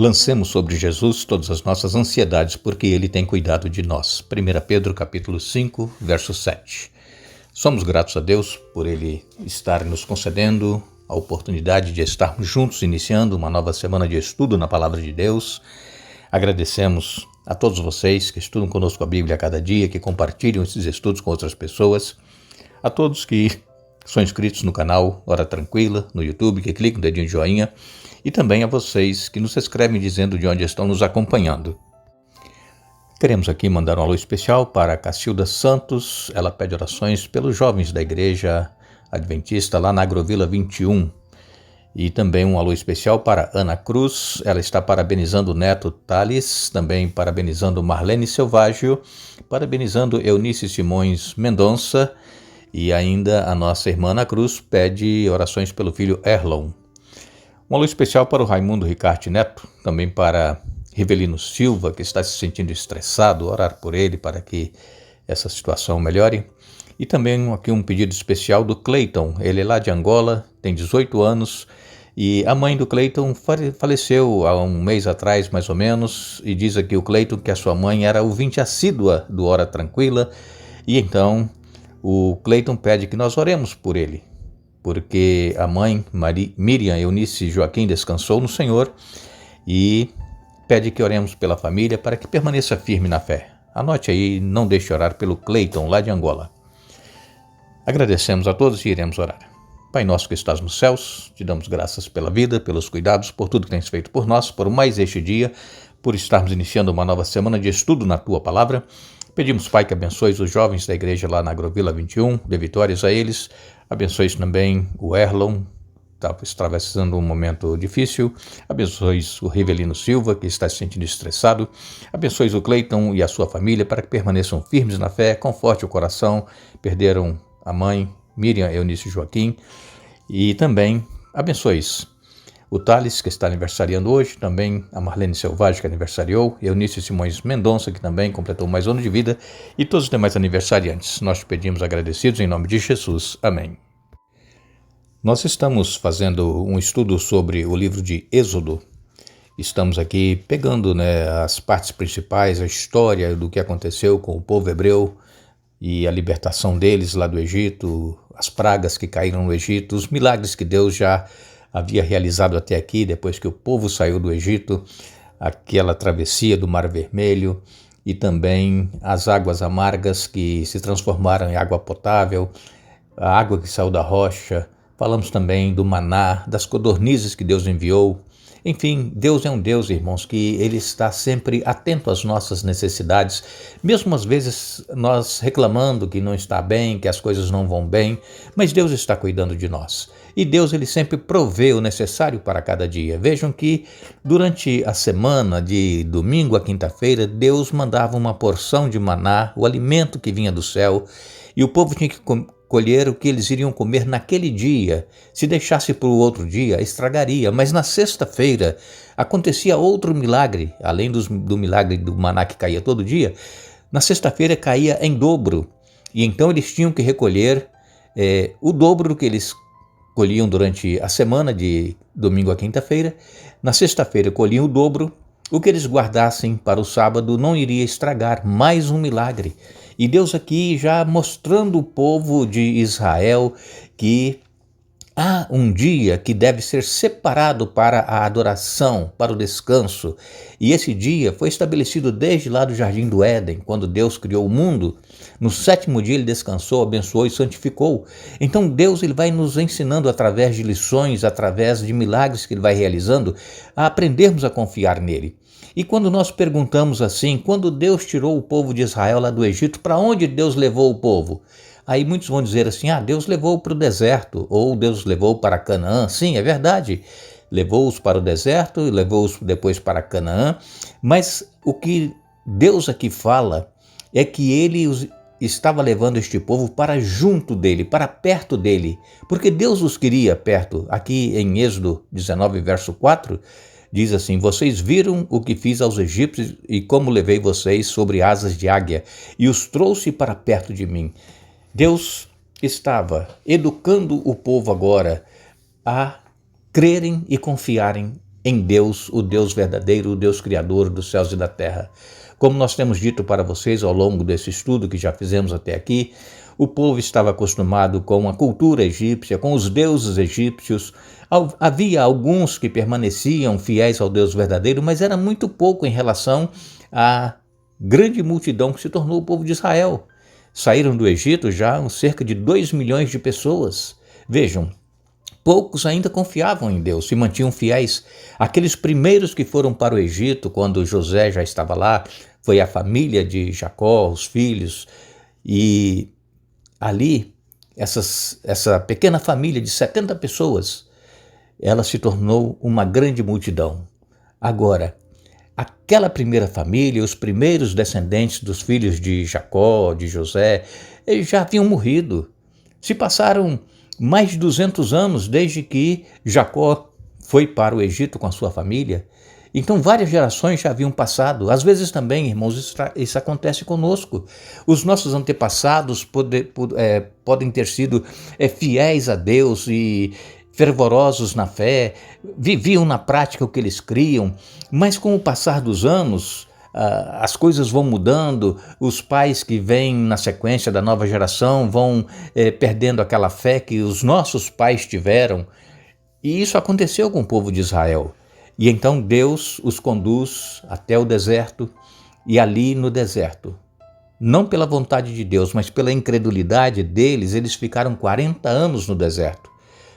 Lancemos sobre Jesus todas as nossas ansiedades, porque Ele tem cuidado de nós. 1 Pedro capítulo 5, verso 7. Somos gratos a Deus por Ele estar nos concedendo a oportunidade de estarmos juntos, iniciando uma nova semana de estudo na Palavra de Deus. Agradecemos a todos vocês que estudam conosco a Bíblia a cada dia, que compartilham esses estudos com outras pessoas, a todos que são inscritos no canal Hora Tranquila, no YouTube, que clicam no dedinho de joinha, e também a vocês que nos escrevem dizendo de onde estão nos acompanhando. Queremos aqui mandar um alô especial para a Cacilda Santos. Ela pede orações pelos jovens da Igreja Adventista lá na Agrovila 21. E também um alô especial para Ana Cruz. Ela está parabenizando o neto Thales, também parabenizando Marlene Selvágio, parabenizando Eunice Simões Mendonça. E ainda a nossa irmã Ana Cruz pede orações pelo filho Erlon. Um alô especial para o Raimundo Ricarte Neto, também para Rivelino Silva, que está se sentindo estressado, orar por ele para que essa situação melhore. E também aqui um pedido especial do Cleiton, ele é lá de Angola, tem 18 anos, e a mãe do Cleiton faleceu há um mês atrás, mais ou menos, e diz aqui o Cleiton que a sua mãe era ouvinte assídua do Hora Tranquila, e então o Cleiton pede que nós oremos por ele, porque a mãe, Miriam Eunice Joaquim, descansou no Senhor e pede que oremos pela família para que permaneça firme na fé. Anote aí, não deixe de orar pelo Cleiton, lá de Angola. Agradecemos a todos e iremos orar. Pai nosso que estás nos céus, te damos graças pela vida, pelos cuidados, por tudo que tens feito por nós, por mais este dia, por estarmos iniciando uma nova semana de estudo na Tua Palavra. Pedimos, Pai, que abençoes os jovens da igreja lá na Agrovila 21, dê vitórias a eles. Abençoes também o Erlon, está atravessando um momento difícil. Abençoes o Rivelino Silva, que está se sentindo estressado. Abençoes o Cleiton e a sua família para que permaneçam firmes na fé, conforte o coração. Perderam a mãe, Miriam Eunice Joaquim. E também abençoes o Thales, que está aniversariando hoje, também a Marlene Selvagem, que aniversariou, Eunice Simões Mendonça, que também completou mais um ano de vida, e todos os demais aniversariantes. Nós te pedimos agradecidos em nome de Jesus. Amém. Nós estamos fazendo um estudo sobre o livro de Êxodo. Estamos aqui pegando as partes principais, a história do que aconteceu com o povo hebreu e a libertação deles lá do Egito, as pragas que caíram no Egito, os milagres que Deus já havia realizado até aqui, depois que o povo saiu do Egito, aquela travessia do Mar Vermelho e também as águas amargas que se transformaram em água potável, a água que saiu da rocha. Falamos também do maná, das codornizes que Deus enviou. Enfim, Deus é um Deus, irmãos, que Ele está sempre atento às nossas necessidades, mesmo às vezes nós reclamando que não está bem, que as coisas não vão bem, mas Deus está cuidando de nós. E Deus, Ele sempre provê o necessário para cada dia. Vejam que durante a semana, de domingo a quinta-feira, Deus mandava uma porção de maná, o alimento que vinha do céu, e o povo tinha que colher o que eles iriam comer naquele dia. Se deixasse para o outro dia, estragaria. Mas na sexta-feira acontecia outro milagre, além do milagre do maná que caía todo dia. Na sexta-feira caía em dobro. E então eles tinham que recolher o dobro do que eles colhiam durante a semana, de domingo a quinta-feira. Na sexta-feira colhiam o dobro. O que eles guardassem para o sábado não iria estragar. Mais um milagre. E Deus aqui já mostrando o povo de Israel que há um dia que deve ser separado para a adoração, para o descanso. E esse dia foi estabelecido desde lá do Jardim do Éden, quando Deus criou o mundo. No sétimo dia ele descansou, abençoou e santificou. Então Deus ele vai nos ensinando através de lições, através de milagres que ele vai realizando, a aprendermos a confiar nele. E quando nós perguntamos assim, quando Deus tirou o povo de Israel lá do Egito, para onde Deus levou o povo? Aí muitos vão dizer assim, Deus levou para o deserto, ou Deus levou para Canaã. Sim, é verdade, levou-os para o deserto, levou-os depois para Canaã, mas o que Deus aqui fala é que ele estava levando este povo para junto dele, para perto dele, porque Deus os queria perto. Aqui em Êxodo 19, verso 4, diz assim, vocês viram o que fiz aos egípcios e como levei vocês sobre asas de águia e os trouxe para perto de mim. Deus estava educando o povo agora a crerem e confiarem em Deus, o Deus verdadeiro, o Deus criador dos céus e da terra. Como nós temos dito para vocês ao longo desse estudo que já fizemos até aqui, o povo estava acostumado com a cultura egípcia, com os deuses egípcios. Havia alguns que permaneciam fiéis ao Deus verdadeiro, mas era muito pouco em relação à grande multidão que se tornou o povo de Israel. Saíram do Egito já cerca de 2 milhões de pessoas. Vejam, poucos ainda confiavam em Deus, se mantinham fiéis. Aqueles primeiros que foram para o Egito, quando José já estava lá, foi a família de Jacó, os filhos, e ali, essa pequena família de 70 pessoas, ela se tornou uma grande multidão. Agora, aquela primeira família, os primeiros descendentes dos filhos de Jacó, de José, eles já haviam morrido. Se passaram mais de 200 anos desde que Jacó foi para o Egito com a sua família. Então várias gerações já haviam passado. Às vezes também, irmãos, isso acontece conosco. Os nossos antepassados podem ter sido fiéis a Deus e fervorosos na fé, viviam na prática o que eles criam, mas com o passar dos anos, as coisas vão mudando, os pais que vêm na sequência da nova geração vão perdendo aquela fé que os nossos pais tiveram, e isso aconteceu com o povo de Israel. E então Deus os conduz até o deserto, e ali no deserto, não pela vontade de Deus, mas pela incredulidade deles, eles ficaram 40 anos no deserto.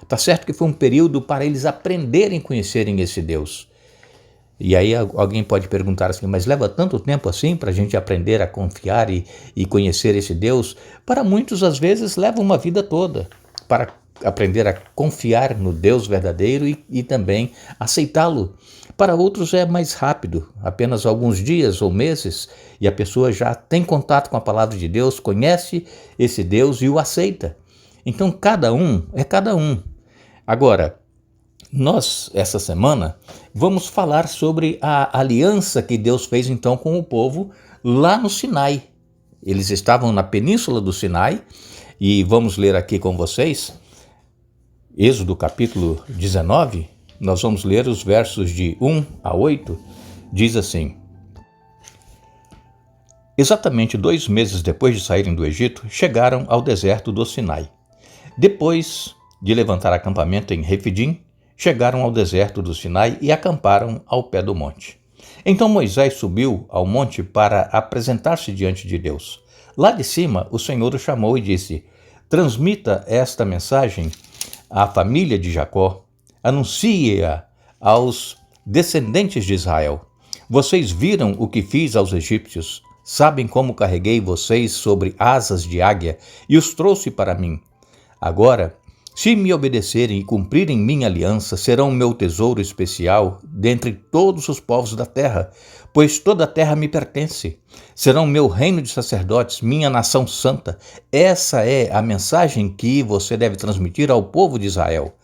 Tá certo que foi um período para eles aprenderem a conhecerem esse Deus. E aí alguém pode perguntar assim, mas leva tanto tempo assim para a gente aprender a confiar e conhecer esse Deus? Para muitos, às vezes, leva uma vida toda para aprender a confiar no Deus verdadeiro e também aceitá-lo. Para outros é mais rápido, apenas alguns dias ou meses, e a pessoa já tem contato com a palavra de Deus, conhece esse Deus e o aceita. Então cada um é cada um. Agora, nós, essa semana, vamos falar sobre a aliança que Deus fez então com o povo lá no Sinai. Eles estavam na península do Sinai e vamos ler aqui com vocês, Êxodo capítulo 19, nós vamos ler os versos de 1 a 8, diz assim: Exatamente 2 meses depois de saírem do Egito, chegaram ao deserto do Sinai. Depois de levantar acampamento em Refidim, chegaram ao deserto do Sinai e acamparam ao pé do monte. Então Moisés subiu ao monte para apresentar-se diante de Deus. Lá de cima, o Senhor o chamou e disse: Transmita esta mensagem à família de Jacó, anuncie-a aos descendentes de Israel. Vocês viram o que fiz aos egípcios, sabem como carreguei vocês sobre asas de águia e os trouxe para mim. Agora, se me obedecerem e cumprirem minha aliança, serão meu tesouro especial dentre todos os povos da terra, pois toda a terra me pertence. Serão meu reino de sacerdotes, minha nação santa. Essa é a mensagem que você deve transmitir ao povo de Israel.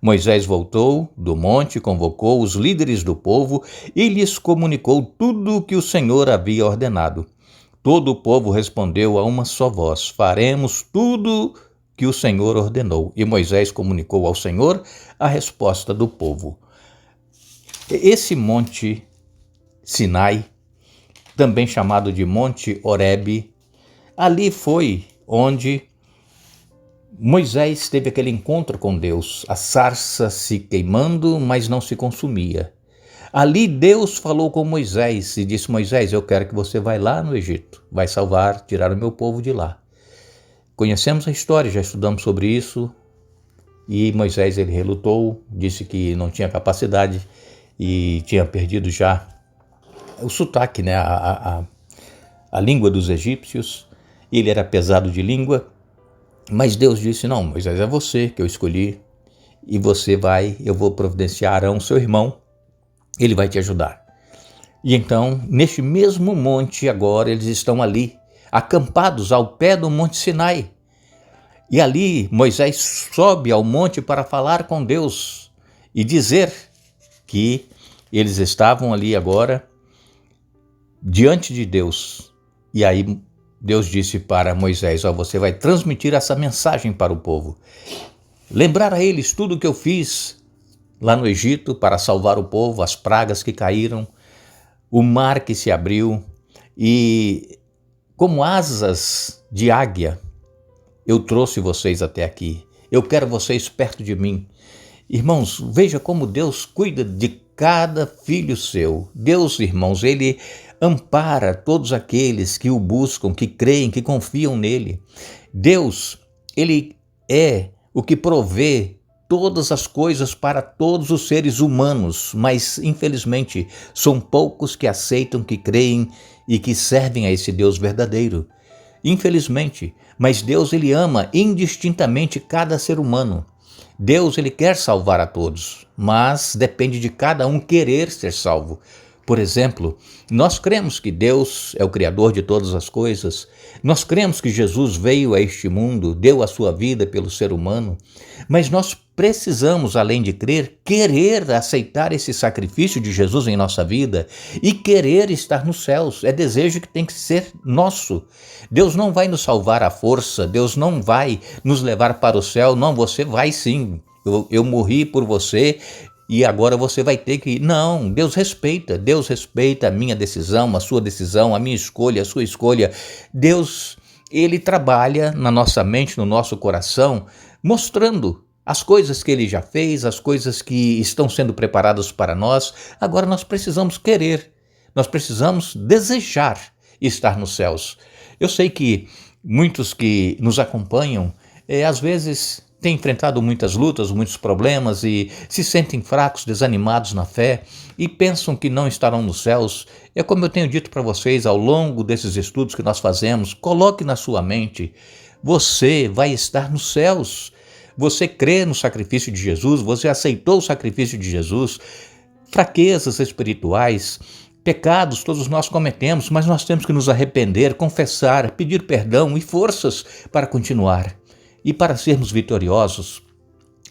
Moisés voltou do monte, convocou os líderes do povo e lhes comunicou tudo o que o Senhor havia ordenado. Todo o povo respondeu a uma só voz: faremos tudo que o Senhor ordenou. E Moisés comunicou ao Senhor a resposta do povo. Esse monte Sinai, também chamado de Monte Horebe, ali foi onde Moisés teve aquele encontro com Deus, a sarça se queimando, mas não se consumia. Ali Deus falou com Moisés e disse: Moisés, eu quero que você vá lá no Egito, vai salvar, tirar o meu povo de lá. Conhecemos a história, já estudamos sobre isso, e Moisés ele relutou, disse que não tinha capacidade e tinha perdido já o sotaque, né? a língua dos egípcios. Ele era pesado de língua, mas Deus disse: não, Moisés, é você que eu escolhi, e você vai, eu vou providenciar Arão, seu irmão, ele vai te ajudar. E então, neste mesmo monte agora, eles estão ali, acampados ao pé do Monte Sinai. E ali Moisés sobe ao monte para falar com Deus e dizer que eles estavam ali agora diante de Deus. E aí Deus disse para Moisés: você vai transmitir essa mensagem para o povo. Lembrar a eles tudo o que eu fiz lá no Egito para salvar o povo, as pragas que caíram, o mar que se abriu e como asas de águia, eu trouxe vocês até aqui. Eu quero vocês perto de mim. Irmãos, veja como Deus cuida de cada filho seu. Deus, irmãos, Ele ampara todos aqueles que o buscam, que creem, que confiam nele. Deus, Ele é o que provê todas as coisas para todos os seres humanos, mas infelizmente são poucos que aceitam, que creem e que servem a esse Deus verdadeiro. Infelizmente, mas Deus ele ama indistintamente cada ser humano. Deus ele quer salvar a todos, mas depende de cada um querer ser salvo. Por exemplo, nós cremos que Deus é o Criador de todas as coisas, nós cremos que Jesus veio a este mundo, deu a sua vida pelo ser humano, mas nós precisamos, além de crer, querer aceitar esse sacrifício de Jesus em nossa vida e querer estar nos céus. É desejo que tem que ser nosso. Deus não vai nos salvar à força, Deus não vai nos levar para o céu, não, você vai sim. Eu morri por você e agora você vai ter que ir. Não, Deus respeita a minha decisão, a sua decisão, a minha escolha, a sua escolha. Deus, ele trabalha na nossa mente, no nosso coração, mostrando as coisas que ele já fez, as coisas que estão sendo preparadas para nós. Agora nós precisamos querer, nós precisamos desejar estar nos céus. Eu sei que muitos que nos acompanham, às vezes têm enfrentado muitas lutas, muitos problemas e se sentem fracos, desanimados na fé e pensam que não estarão nos céus. É como eu tenho dito para vocês ao longo desses estudos que nós fazemos, coloque na sua mente, você vai estar nos céus. Você crê no sacrifício de Jesus, você aceitou o sacrifício de Jesus, fraquezas espirituais, pecados todos nós cometemos, mas nós temos que nos arrepender, confessar, pedir perdão e forças para continuar. E para sermos vitoriosos,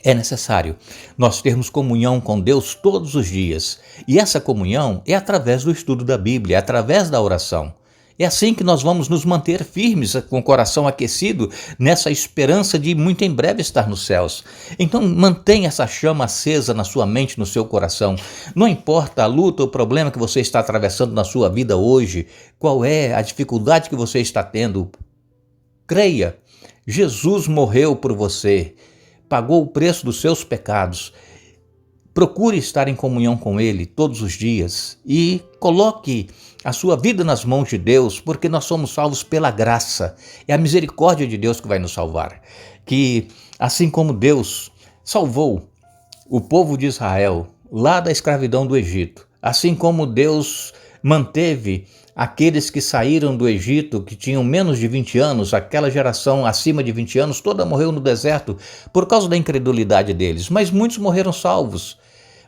é necessário nós termos comunhão com Deus todos os dias. E essa comunhão é através do estudo da Bíblia, é através da oração. É assim que nós vamos nos manter firmes, com o coração aquecido, nessa esperança de muito em breve estar nos céus. Então mantenha essa chama acesa na sua mente, no seu coração. Não importa a luta ou o problema que você está atravessando na sua vida hoje, qual é a dificuldade que você está tendo, creia, Jesus morreu por você, pagou o preço dos seus pecados. Procure estar em comunhão com Ele todos os dias e coloque a sua vida nas mãos de Deus, porque nós somos salvos pela graça. É a misericórdia de Deus que vai nos salvar. Que assim como Deus salvou o povo de Israel lá da escravidão do Egito, assim como Deus manteve aqueles que saíram do Egito, que tinham menos de 20 anos, aquela geração acima de 20 anos, toda morreu no deserto por causa da incredulidade deles, mas muitos morreram salvos.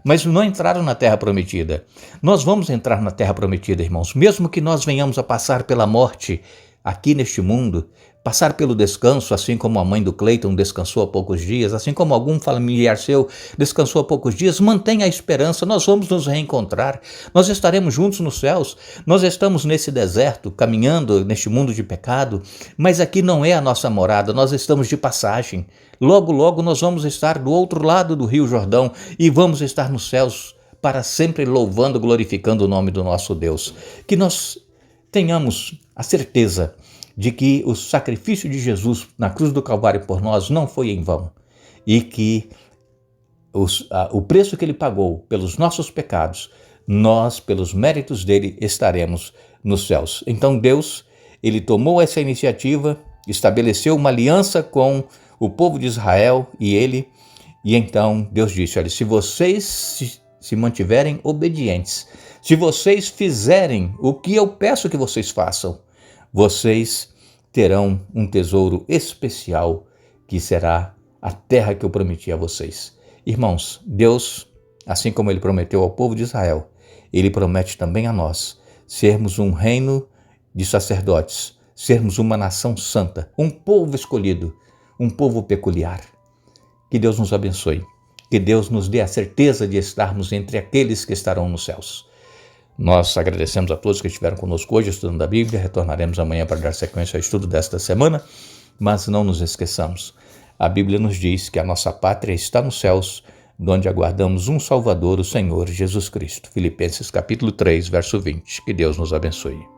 Mas não entraram na terra prometida. Nós vamos entrar na terra prometida, irmãos, mesmo que nós venhamos a passar pela morte aqui neste mundo, passar pelo descanso, assim como a mãe do Cleiton descansou há poucos dias, assim como algum familiar seu descansou há poucos dias, mantenha a esperança, nós vamos nos reencontrar, nós estaremos juntos nos céus, nós estamos nesse deserto, caminhando neste mundo de pecado, mas aqui não é a nossa morada, nós estamos de passagem. Logo, logo nós vamos estar do outro lado do Rio Jordão e vamos estar nos céus para sempre louvando, glorificando o nome do nosso Deus. Que nós tenhamos a certeza de que o sacrifício de Jesus na cruz do Calvário por nós não foi em vão e que o preço que ele pagou pelos nossos pecados, nós, pelos méritos dele, estaremos nos céus. Então Deus, ele tomou essa iniciativa, estabeleceu uma aliança com o povo de Israel e então Deus disse, olha, se vocês se mantiverem obedientes, se vocês fizerem o que eu peço que vocês façam, vocês terão um tesouro especial que será a terra que eu prometi a vocês. Irmãos, Deus, assim como ele prometeu ao povo de Israel, ele promete também a nós sermos um reino de sacerdotes, sermos uma nação santa, um povo escolhido, um povo peculiar. Que Deus nos abençoe, que Deus nos dê a certeza de estarmos entre aqueles que estarão nos céus. Nós agradecemos a todos que estiveram conosco hoje estudando a Bíblia, retornaremos amanhã para dar sequência ao estudo desta semana, mas não nos esqueçamos, a Bíblia nos diz que a nossa pátria está nos céus, donde aguardamos um Salvador, o Senhor Jesus Cristo. Filipenses capítulo 3, verso 20. Que Deus nos abençoe.